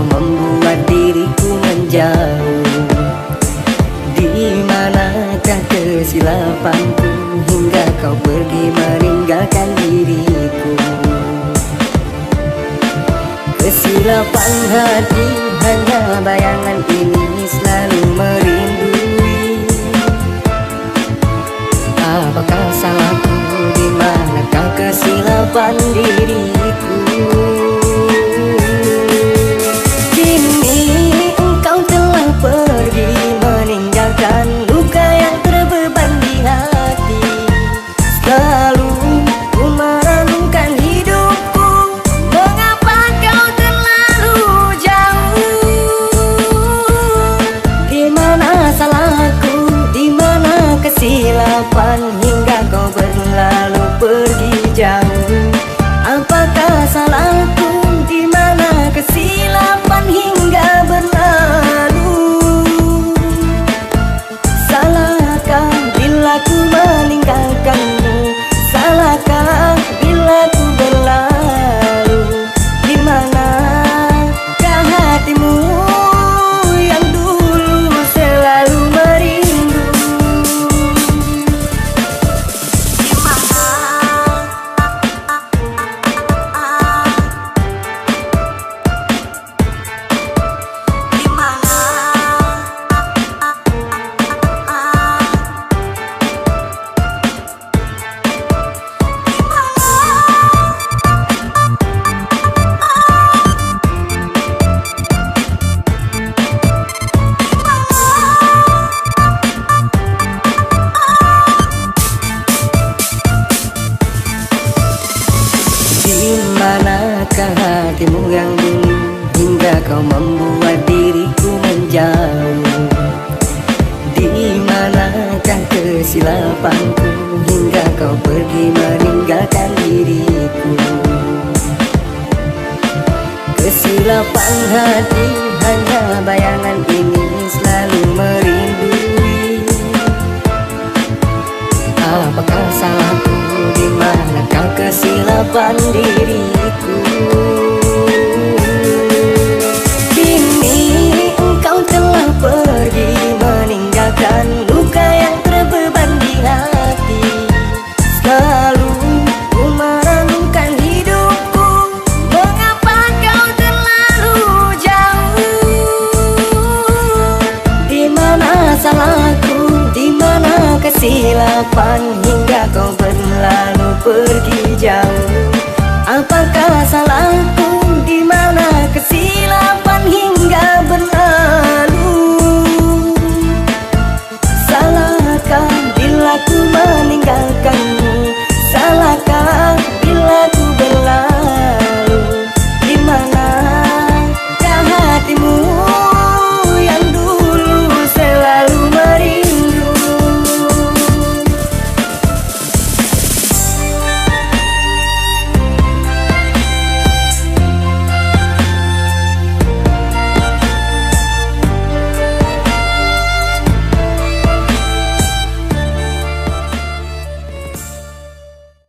kau membuat diriku menjauh? Di manakah kesilapanku hingga kau pergi meninggalkan diriku? Kesilapan hati, hanya bayangan ini selalu merindui. Apakah salahku? Di manakah kesilapan diriku? Kini engkau telah pergi meninggalkan luka yang terbeban di hati. Selalu ku merenungkan hidupku, mengapa kau terlalu jauh? Di mana salahku? Di mana kesilapan hingga kau berlalu pergi jauh? Apakah salahku? Di mana kesilapan hingga berlalu? Salahkah bila ku meninggalkanmu? Salahkah bila ku berlalu? Di manakah hatimu yang dulu selalu merindu? Di mana? Di mana? Di manakah hatimu yang dulu hingga kau membuat diriku menjauh? Di manakah kesilapanku hingga kau pergi meninggalkan diriku? Kesilapan hati, hanya bayangan ini selalu merindui. Apakah salahku? Di manakah kesilapan diriku? Kini engkau telah pergi meninggalkan luka yang terbeban di hati. Selalu ku merenungkan hidupku, mengapa kau terlalu jauh? Di mana salahku? Di mana kesilapan hingga kau berlalu pergi jauh? Apakah salahku?